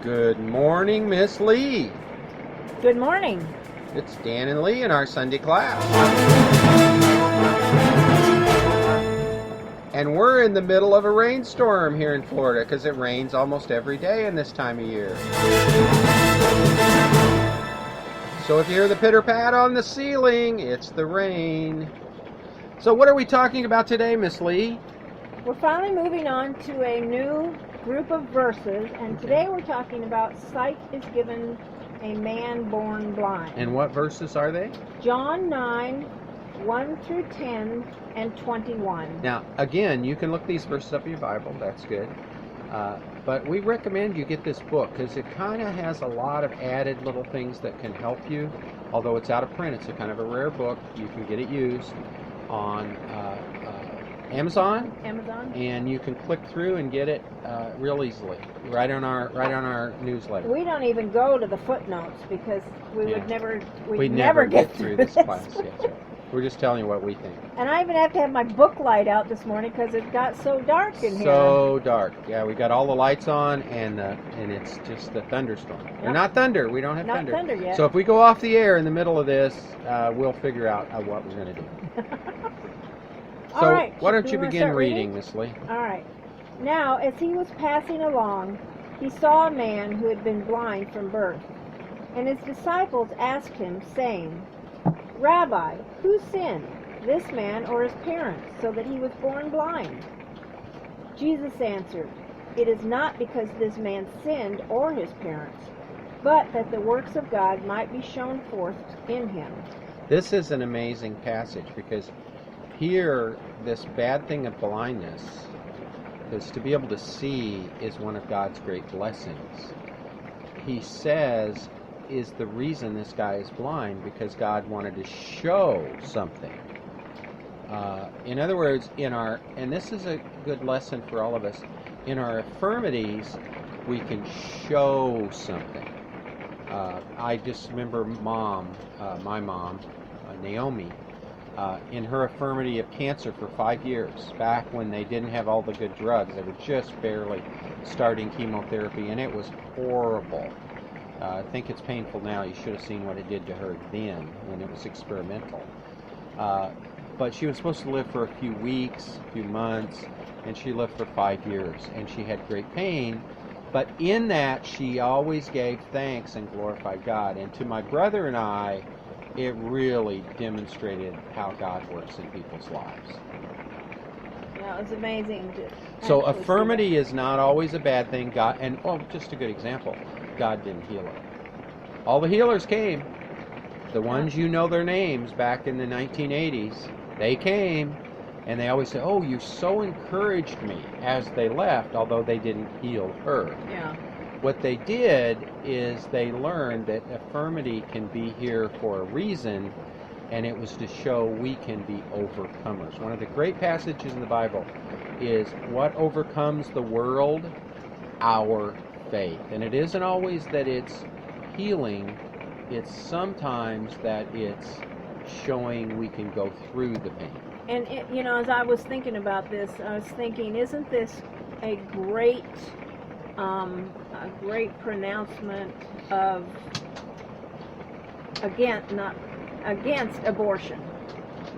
Good morning, Miss Lee. Good morning. It's Dan and Lee in our Sunday class. And we're in the middle of a rainstorm here in Florida because it rains almost every day in this time of year. So if you hear the pitter-pat on the ceiling, it's the rain. So what are we talking about today, Miss Lee? We're finally moving on to a new group of verses, and today we're talking about sight is given a man born blind. And what verses are they? John 9, 1 through 10 and 21. Now, again, you can look these verses up in your Bible. That's good. But we recommend you get this book because it kind of has a lot of added little things that can help you. Although it's out of print, it's a kind of a rare book. You can get it used on Amazon, and you can click through and get it real easily right on our newsletter. We don't even go to the footnotes because we'd never get through this class. Yes, right. We're just telling you what we think. And I even have to have my book light out this morning because it got so dark in here. So dark. Yeah, we got all the lights on, and it's just a thunderstorm. Yep. They're not thunder. We don't have Not thunder yet. So if we go off the air in the middle of this, we'll figure out what we're going to do. So All right. why don't you wanna begin start reading, Miss Lee? All right. Now, as he was passing along, he saw a man who had been blind from birth. And his disciples asked him, saying, Rabbi, who sinned, this man or his parents, so that he was born blind? Jesus answered, It is not because this man sinned or his parents, but that the works of God might be shown forth in him. This is an amazing passage because here, this bad thing of blindness, because to be able to see is one of God's great blessings. He says, is the reason this guy is blind because God wanted to show something. In other words, and this is a good lesson for all of us, in our infirmities, we can show something. I just remember my mom, Naomi, in her infirmity of cancer for 5 years, back when they didn't have all the good drugs. They were just barely starting chemotherapy, and it was horrible. I think it's painful now. You should have seen what it did to her then, when it was experimental. But she was supposed to live for a few weeks, a few months, and she lived for 5 years, and she had great pain. But in that, she always gave thanks and glorified God. And to my brother and I, it really demonstrated how God works in people's lives. Yeah, it was amazing. So infirmity is not always a bad thing. God, and just a good example, God didn't heal her. All the healers came. The ones you know their names back in the 1980s, they came, and they always say, "Oh, you so encouraged me," as they left, although they didn't heal her. Yeah. What they did is they learned that infirmity can be here for a reason, and it was to show we can be overcomers. One of the great passages in the Bible is what overcomes the world? Our faith. And it isn't always that it's healing, it's sometimes that it's showing we can go through the pain. And, as I was thinking about this, I was thinking, isn't this a great pronouncement of against abortion?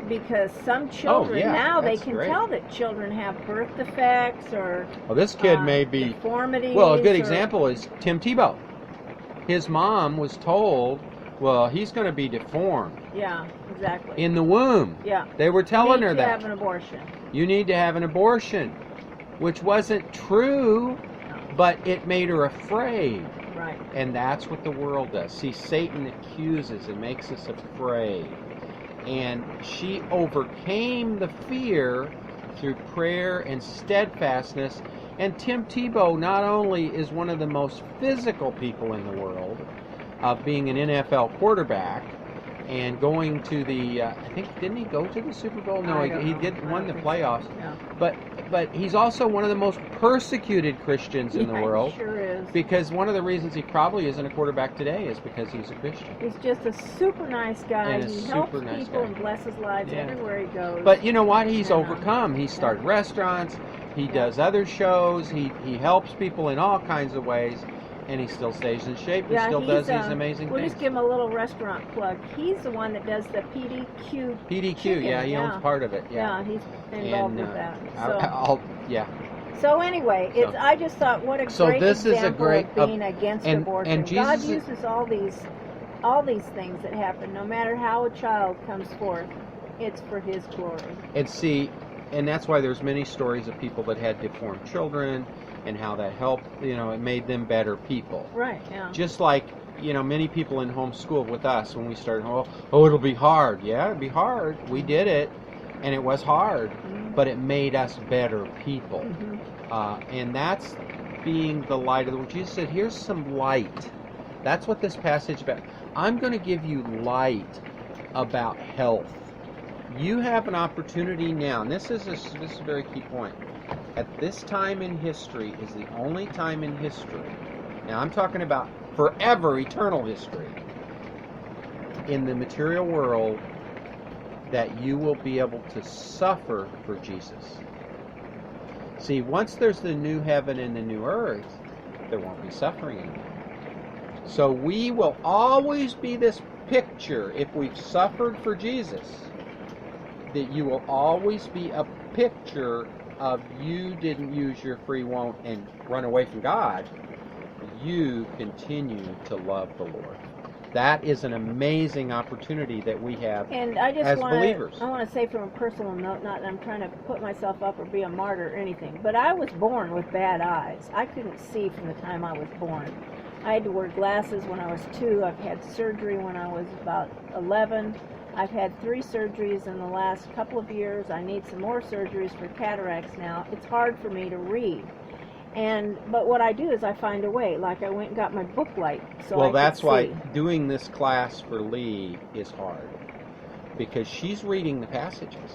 Because some children they can tell that children have birth defects or this kid may be deformities. Well, a good example is Tim Tebow. His mom was told, well, he's going to be deformed. Yeah, exactly. In the womb. Yeah. They were telling her that. You need to have an abortion. You need to have an abortion, which wasn't true, but it made her afraid. Right. And that's what the world does. See, Satan accuses and makes us afraid. And she overcame the fear through prayer and steadfastness. And Tim Tebow not only is one of the most physical people in the world, being an NFL quarterback and going to the, I think, didn't he go to the Super Bowl? No, he won the playoffs. So. Yeah. But he's also one of the most persecuted Christians in the world. He sure is. Because one of the reasons he probably isn't a quarterback today is because he's a Christian. He's just a super nice guy. And he helps people and blesses lives everywhere he goes. But you know what? He's overcome. He started restaurants. He does other shows. He helps people in all kinds of ways. And he still stays in shape and Yeah, still does he's, these amazing we'll things. just give him a little restaurant plug. He's the one that does the PDQ. PDQ, chicken, yeah, he owns part of it. Yeah, he's involved And, with that. yeah. So anyway, So- I just thought, what a So great this is a example great- of being against and abortion. Jesus God is- uses all these things that happen, no matter how a child comes forth, it's for His glory. And that's why there's many stories of people that had deformed children and how that helped, it made them better people. Right, yeah. Just like, many people in homeschool with us when we started, it'll be hard. Yeah, it'll be hard. We did it, and it was hard, but it made us better people. And that's being the light of the world. Jesus said, here's some light. That's what this passage is about. I'm going to give you light about health. You have an opportunity now, and this is a very key point. At this time in history is the only time in history, now I'm talking about forever, eternal history, in the material world, that you will be able to suffer for Jesus. See, once there's the new heaven and the new earth, there won't be suffering anymore. So we will always be this picture, if we've suffered for Jesus, that you will always be a picture of you didn't use your free won't and run away from God. You continue to love the Lord. That is an amazing opportunity that we have And I just as want believers. to say from a personal note, not that I'm trying to put myself up or be a martyr or anything, but I was born with bad eyes. I couldn't see from the time I was born. I had to wear glasses when I was 2. I've had surgery when I was about 11. I've had 3 surgeries in the last couple of years. I need some more surgeries for cataracts now. It's hard for me to read. But what I do is I find a way. Like I went and got my book light so I could that's why see. doing this class for Lee is hard. Because she's reading the passages.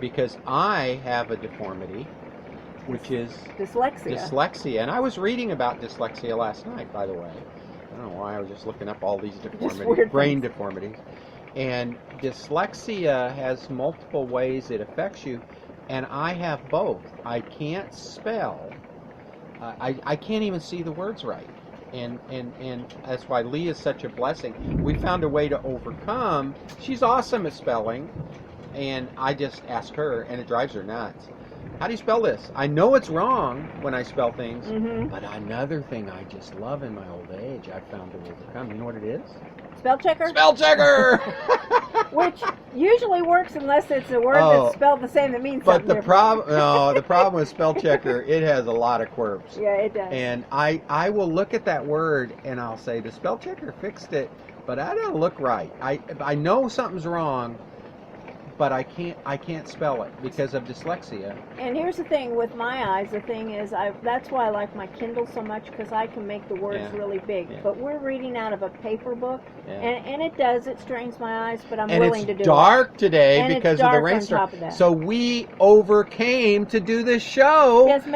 Because I have a deformity, which is dyslexia. And I was reading about dyslexia last night, by the way. I don't know why, I was just looking up all these deformities, brain deformities. And dyslexia has multiple ways it affects you, and I have both. I can't spell. I can't even see the words right. And that's why Lee is such a blessing. We found a way to overcome. She's awesome at spelling, and I just ask her, and it drives her nuts. How do you spell this? I know it's wrong when I spell things, but another thing I just love in my old age, I've found to overcome. You know what it is? Spell checker? Spell checker! Which usually works unless it's a word that's spelled the same that means something different. The problem with spell checker, it has a lot of quirks. Yeah, it does. And I will look at that word and I'll say, the spell checker fixed it, but I don't look right. I know something's wrong, but I can't spell it because of dyslexia. And here's the thing with my eyes. The thing is, that's why I like my Kindle so much, because I can make the words really big. Yeah. But we're reading out of a paper book, and it strains my eyes, but I'm willing to do it. And it's dark today and because of the rainstorm. So we overcame to do this show. Yes,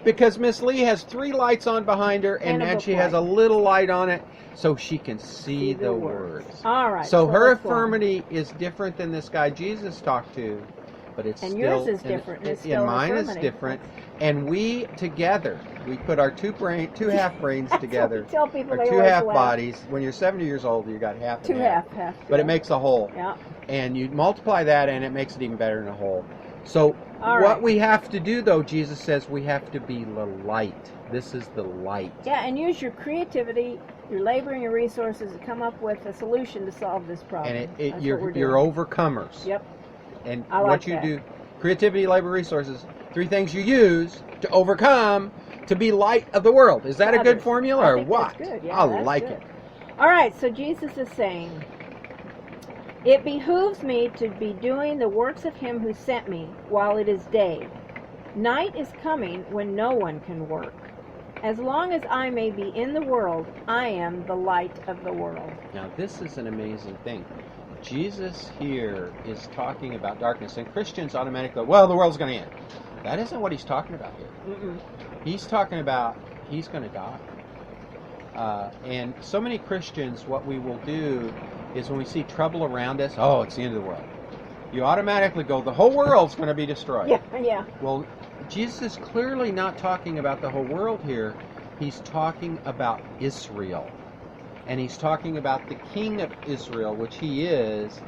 because Miss Lee has 3 lights on behind her, and she has a little light on it, so she can see the words. All right. So her infirmity is different than this guy Jesus talked to, but it's and still... yours is different. And mine is different. And we together, we put our 2 half brains together. That's what we tell people. Our 2 half bodies. When you're 70 years old, you got half and half. 2 half. But it makes a whole. Yeah. And you multiply that, and it makes it even better than a whole. So what we have to do, though, Jesus says we have to be the light. This is the light. Yeah, and use your creativity, your labor, and your resources to come up with a solution to solve this problem. And you're overcomers. Yep. And what you do, creativity, labor, resources, 3 things you use to overcome, to be light of the world. Is that a good formula or what? That's good. Yeah, I like it. All right, so Jesus is saying, it behooves me to be doing the works of him who sent me while it is day. Night is coming when no one can work. As long as I may be in the world, I am the light of the world. Now, this is an amazing thing. Jesus here is talking about darkness, and Christians automatically go, well, the world's going to end. That isn't what he's talking about here. Mm-mm. He's talking about he's going to die. And so many Christians, what we will do is when we see trouble around us, it's the end of the world. You automatically go, the whole world's going to be destroyed. Yeah. Well, Jesus is clearly not talking about the whole world here. he's talking about Israel. And he's talking about the king of Israel, which he is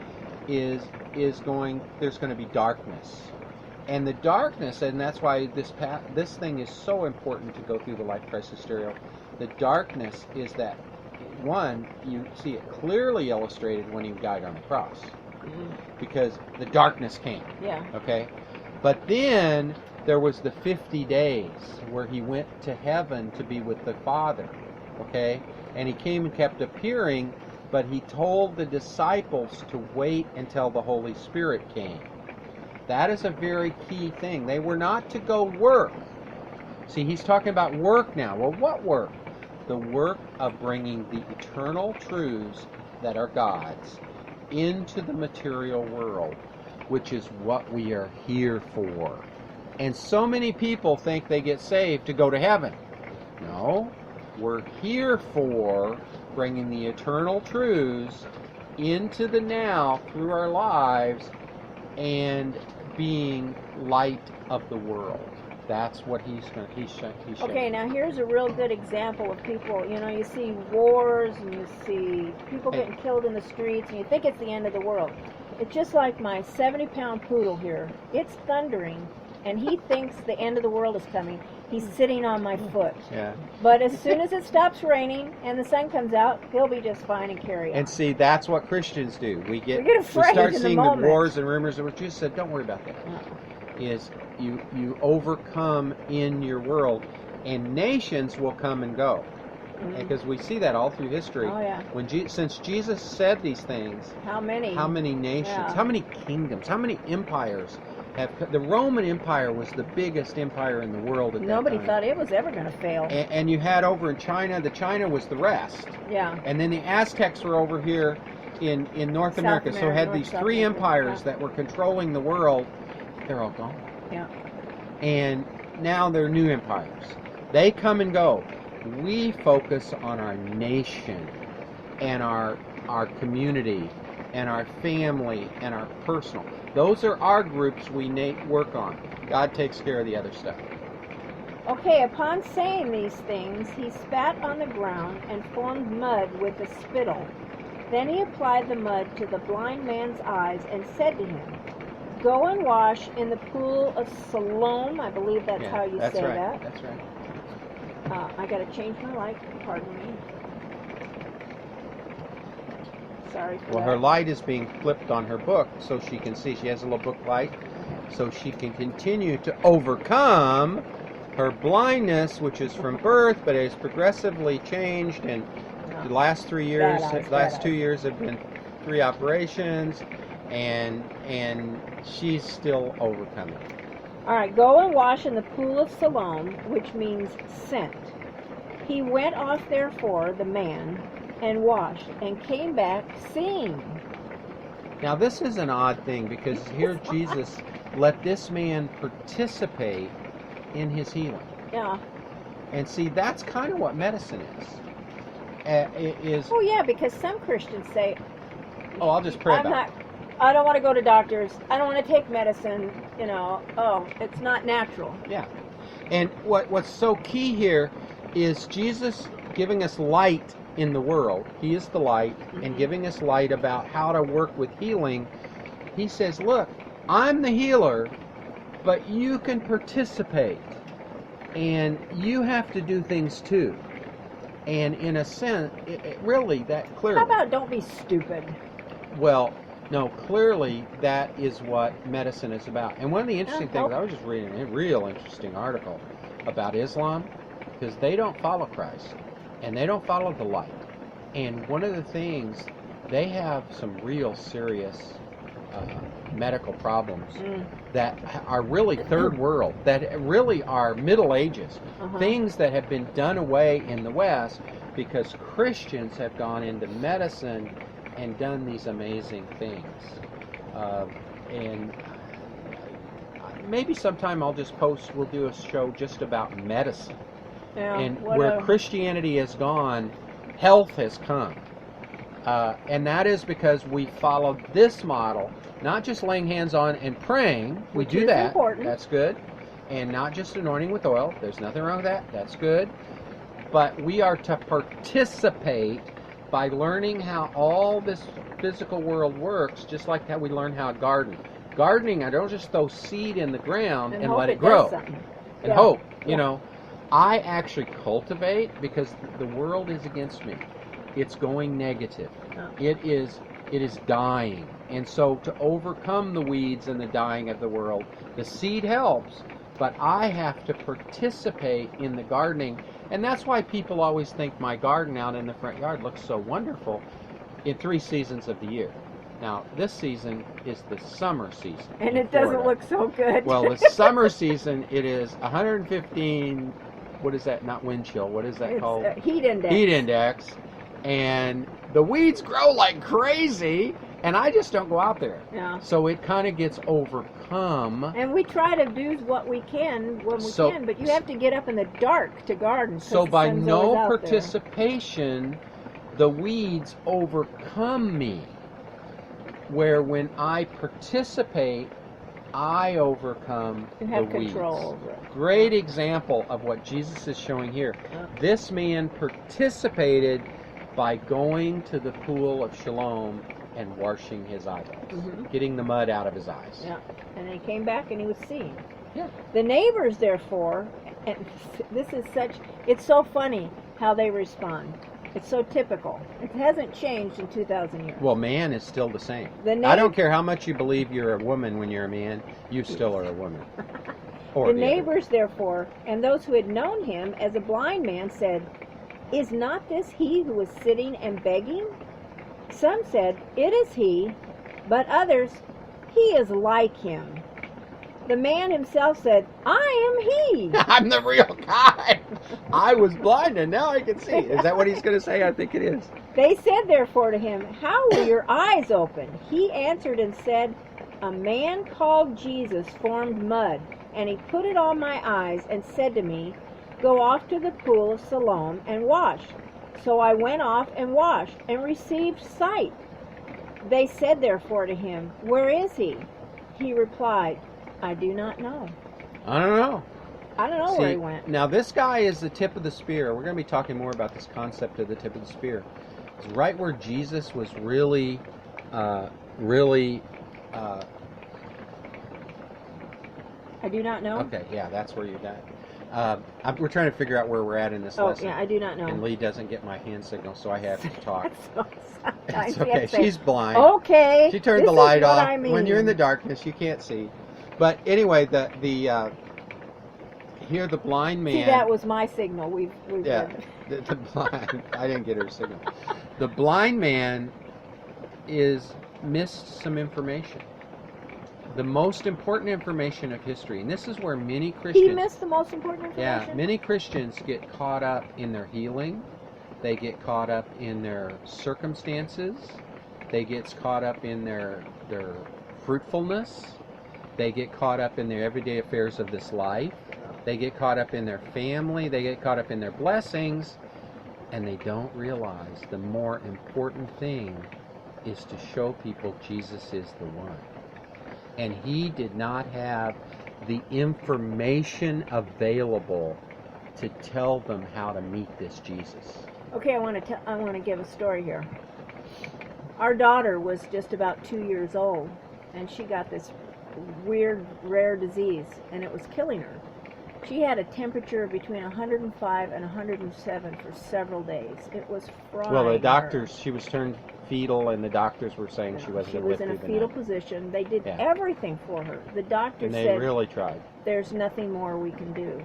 going, there's going to be darkness. And the darkness, and that's why this thing is so important to go through the Life Crisis Hysteria. The darkness is that, one, you see it clearly illustrated when he died on the cross. Because the darkness came. Yeah. Okay? But then there was the 50 days where he went to heaven to be with the Father. Okay? And he came and kept appearing, but he told the disciples to wait until the Holy Spirit came. That is a very key thing. They were not to go work. See, he's talking about work now. Well, what work? The work of bringing the eternal truths that are God's into the material world, which is what we are here for. And so many people think they get saved to go to heaven. No, we're here for bringing the eternal truths into the now through our lives and being light of the world. That's what he's showing. Okay, now here's a real good example of people. You see wars and you see people getting killed in the streets and you think it's the end of the world. It's just like my 70-pound poodle here. It's thundering and he thinks the end of the world is coming. He's sitting on my foot. Yeah. But as soon as it stops raining and the sun comes out, he'll be just fine and carry on. And see, that's what Christians do. We get afraid start in seeing the the moment. wars and rumors that Jesus said, don't worry about that. Is you overcome in your world, and nations will come and go. Because we see that all through history. Oh, yeah. Since Jesus said these things, How many? how many nations, Yeah. how many kingdoms, how many empires have? The Roman Empire was the biggest empire in the world at Nobody that time. thought it was ever going to fail. And you had over in China, China was the rest. Yeah. And then the Aztecs were over here in North South America. So had America, these North, three South America, empires yeah. that were controlling the world. They're all gone. Yeah. And now they're new empires. They come and go. We focus on our nation and our community and our family and our personal. Those are our groups we work on. God takes care of the other stuff. Okay, upon saying these things, he spat on the ground and formed mud with the spittle. Then he applied the mud to the blind man's eyes and said to him, "Go and wash in the pool of Siloam." I believe that's how you say right. that. That's right. I got to change my light. Pardon me. Sorry for Well, that. her light is being flipped on her book so she can see. She has a little book light so she can continue to overcome her blindness, which is from birth, but has progressively changed. And the last 3 years, Bad 2 eyes. years have been 3 operations, and she's still overcoming. All right, go and wash in the pool of Siloam, which means sent. He went off, therefore, the man, and washed, and came back seeing. Now, this is an odd thing because here Jesus let this man participate in his healing. Yeah. And see, that's kind of what medicine is. Oh, yeah, because some Christians say, Oh, I'll just pray about it. I don't want to go to doctors. I don't want to take medicine. It's not natural. Yeah. And what's so key here is Jesus giving us light in the world. He is the light, and giving us light about how to work with healing. He says, look, I'm the healer, but you can participate, and you have to do things too. And in a sense, really, that clearly... How about don't be stupid? Well, no, clearly that is what medicine is about. And one of the interesting things, I was just reading a real interesting article about Islam, because they don't follow Christ, and they don't follow the light. And one of the things, they have some real serious medical problems that are really third world, that really are Middle Ages, things that have been done away in the West because Christians have gone into medicine and done these amazing things. And maybe sometime I'll just we'll do a show just about medicine. Yeah, And where Christianity has gone, health has come. And that is because we followed this model, not just laying hands on and praying. We Which do is that. important. That's good. And not just anointing with oil. There's nothing wrong with that. That's good. but we are to participate by learning how all this physical world works, just like how we learn how to garden. Gardening, I don't just throw seed in the ground and hope let it does grow something. and Yeah. hope. Yeah. You know, I actually cultivate because the world is against me. It's going negative. Oh. It is dying. And so to overcome the weeds and the dying of the world, the seed helps, but I have to participate in the gardening. And that's why people always think my garden out in the front yard looks so wonderful in 3 seasons of the year. Now, this season is the summer season. And in it doesn't Florida. look so good. Well, the summer season, it is 115, what is that, not wind chill, what is that It's, called? heat index. Heat index. And the weeds grow like crazy, and I just don't go out there. Yeah. So it kind of gets overcome. And we try to do what we can when we So- can, but you have to get up in the dark to garden. 'cause So the by sun's no always out there. participation, the weeds overcome me. Where when I participate, I overcome You have the weeds. control over it. Great example of what Jesus is showing here. Yeah. This man participated by going to the pool of Siloam and washing his eyeballs, Mhm. getting the mud out of his eyes. Yeah. And he came back and he was seeing. Yeah. The neighbors, therefore, and this is it's so funny how they respond. It's so typical. It hasn't changed in 2,000 years. Well, man is still the same. The I don't neigh- care how much you believe you're a woman when you're a man, you still are a woman. Or The the neighbors, therefore, and those who had known him as a blind man said, "Is not this he who was sitting and begging?" Some said, "It is he," but others, "He is like him." The man himself said, "I am he." I'm the real guy. I was blind and now I can see. Is that what he's going to say? I think it is. They said therefore to him, "How were your eyes opened?" He answered and said, "A man called Jesus formed mud, and he put it on my eyes and said to me, 'Go off to the pool of Siloam and wash.' So I went off and washed and received sight." They said therefore to him, "Where is he?" He replied, "I do not know. I don't know. I don't know where he went." Now this guy is the tip of the spear. We're going to be talking more about this concept of the tip of the spear. It's right where Jesus was really. I do not know. Okay, yeah, that's where you're at. We're trying to figure out where we're at in this Oh, lesson. yeah, I do not know. And Lee doesn't get my hand signal, so I have to talk. Sometimes It's you have okay. to say, She's blind. "Okay." She turned this the light is what off. I mean. When you're in the darkness, you can't see. But anyway, here the blind man. See, that was my signal. We've Yeah, read it. the blind. I didn't get her signal. The blind man missed some information. The most important information of history, and this is where many Christians. He missed the most important Yeah, information. many Christians get caught up in their healing. They get caught up in their circumstances. They get caught up in their fruitfulness. They get caught up in their everyday affairs of this life. They get caught up in their family. They get caught up in their blessings. And they don't realize the more important thing is to show people Jesus is the one. And he did not have the information available to tell them how to meet this Jesus. Okay, I want to give a story here. Our daughter was just about 2 years old, and she got this weird, rare disease, and it was killing her. She had a temperature between 105 and 107 for several days. It was frying Well, the her. doctors, she was turned fetal, and the doctors were saying she wasn't She going to was live in a through the fetal night. position. They did Yeah. everything for her. The doctor And they said, really tried. "There's nothing more we can do."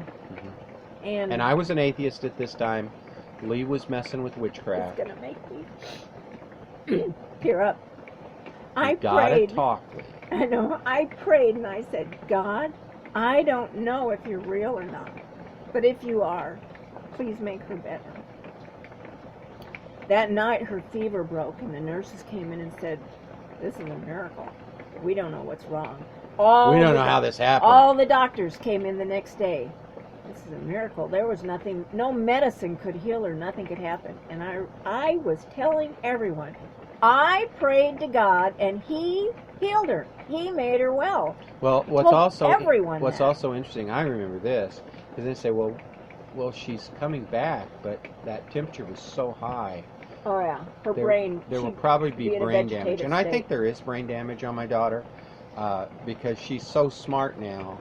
And I was an atheist at this time. Lee was messing with witchcraft. It's gonna make me tear up. I You gotta prayed. talk, Lee. I know. I prayed and I said, "God, I don't know if you're real or not, but if you are, please make her better." That night, her fever broke, and the nurses came in and said, "This is a miracle. We don't know what's wrong." We don't know how this happened. All the doctors came in the next day. "This is a miracle. There was nothing, no medicine could heal her. Nothing could happen." And I was telling everyone, I prayed to God, and He healed her. He made her well. Well, told everyone what's that. also interesting, I remember this, because they say, well, well, she's coming back, but that temperature was so high. Oh yeah, her There, brain. there will she'd probably be be in a brain vegetative damage. And I state. think there is brain damage on my daughter because she's so smart now.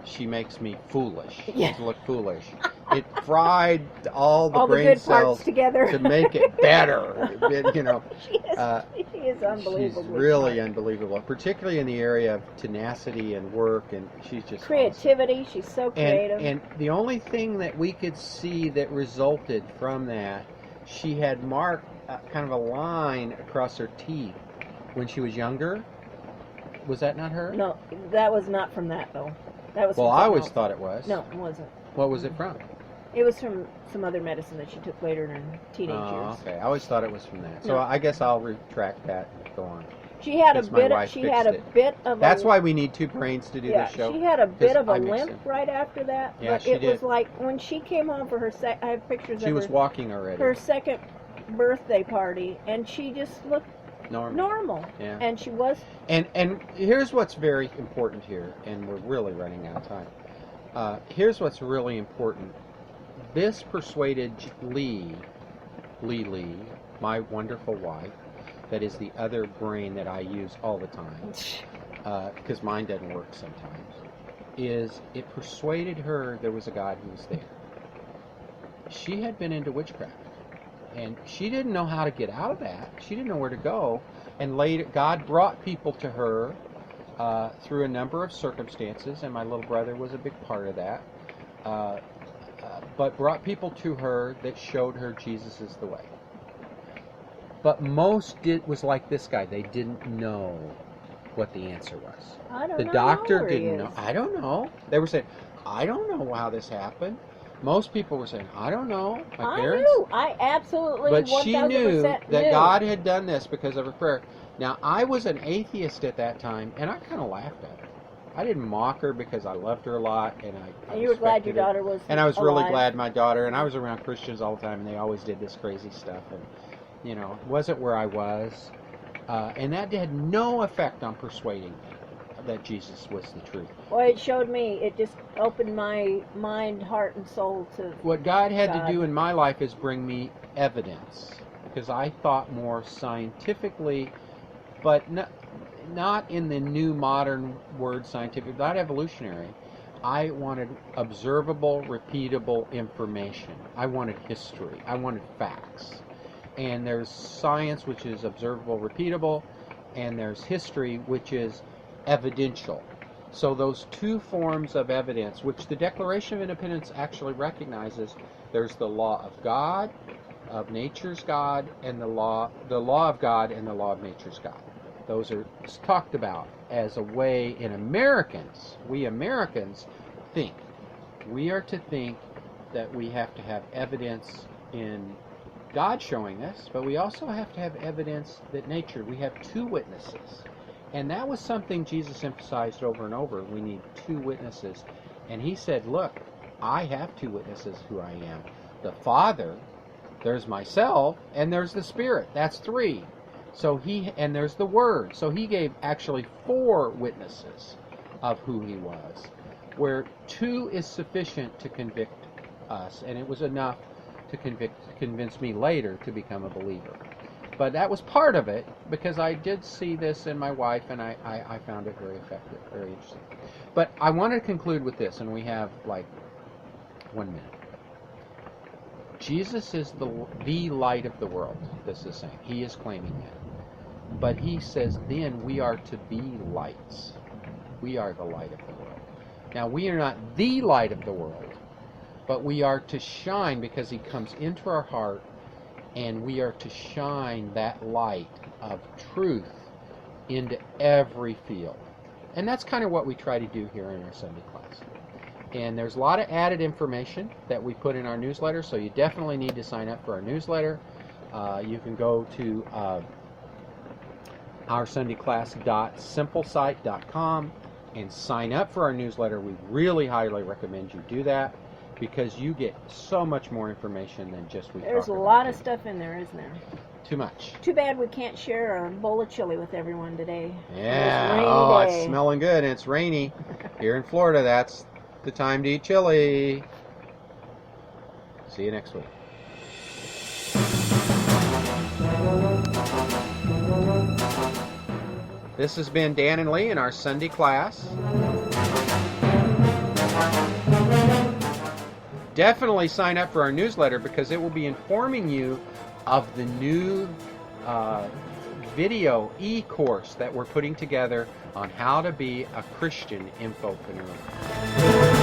She makes me foolish. Yeah. To look foolish. It fried all the All the brain good cells parts together to make it better. You know, she is unbelievable. she's really unbelievable, particularly in the area of tenacity and work, and she's just creativity. She's so awesome. creative. And the only thing that we could see that resulted from that, she had marked kind of a line across her teeth when she was younger. Was that not her? No, that was not from that though. That was. Well, from I something always else. thought it was. No, it wasn't. What was it from? It was from some other medicine that she took later in her teenage years. Okay. I always thought it was from that. So No. I guess I'll retract that. Go on. She had a Because my bit. wife She fixed had a it. bit of. That's a, why we need two brains to do Yeah, this show. she had a bit of a I mixed limp them. right after that. Yeah, but she it was did. like when she came home for her I have pictures She of was her, walking already. her second birthday party, and she just looked normal. Yeah. And she was. And here's what's very important here, and we're really running out of time. Here's what's really important. This persuaded Lee, my wonderful wife, that is the other brain that I use all the time, because mine doesn't work sometimes, is it persuaded her there was a God who was there. She had been into witchcraft, and she didn't know how to get out of that. She didn't know where to go, and later God brought people to her through a number of circumstances, and my little brother was a big part of that, but brought people to her that showed her Jesus is the way. But most was like this guy. They didn't know what the answer was. I don't The know doctor where he didn't know. is. I don't know. They were saying, I don't know how this happened. Most people were saying, I don't know. My I parents. knew. I absolutely. But she 1000% knew that knew. God had done this because of her prayer. Now, I was an atheist at that time, and I kind of laughed at her. I didn't mock her because I loved her a lot, and I And you were glad your respected her. daughter was. And I was really alive. glad my daughter, and I was around Christians all the time, and they always did this crazy stuff, and, you know, it wasn't where I was. And that had no effect on persuading me that Jesus was the truth. Well, it showed me. It just opened my mind, heart, and soul to. What God had God. to do in my life is bring me evidence, because I thought more scientifically, but not in the new modern word scientific, not evolutionary. I wanted observable, repeatable information. I wanted history. I wanted facts. And there's science, which is observable, repeatable, and there's history, which is evidential. So those two forms of evidence, which the Declaration of Independence actually recognizes, there's the law of God, of nature's God, and the law of God and the law of nature's God. Those are talked about as a way in Americans, we Americans think. We are to think that we have to have evidence in God showing us, but we also have to have evidence that nature, we have two witnesses. And that was something Jesus emphasized over and over. We need two witnesses. And he said, look, I have two witnesses who I am. The Father, there's myself, and there's the Spirit. That's three. And there's the Word. So he gave actually 4 witnesses of who he was, where 2 is sufficient to convict us, and it was enough to convince me later to become a believer. But that was part of it, because I did see this in my wife, and I found it very effective, very interesting. But I want to conclude with this, and we have like 1 minute. Jesus is the light of the world, this is saying. He is claiming that. But he says then we are to be lights. We are the light of the world. Now, we are not the light of the world, but we are to shine because he comes into our heart, and we are to shine that light of truth into every field. And that's kind of what we try to do here in our Sunday class. And there's a lot of added information that we put in our newsletter, so you definitely need to sign up for our newsletter. You can go to oursundayclass.simplesite.com and sign up for our newsletter. We really highly recommend you do that, because you get so much more information than just we There's talk a about lot of here. stuff in there, isn't there? Too much. Too bad we can't share a bowl of chili with everyone today. Yeah. It's a Oh, rainy it's day. smelling good, and it's rainy. Here in Florida, that's the time to eat chili. See you next week. This has been Dan and Lee in our Sunday class. Definitely sign up for our newsletter because it will be informing you of the new video e-course that we're putting together on how to be a Christian infopreneur.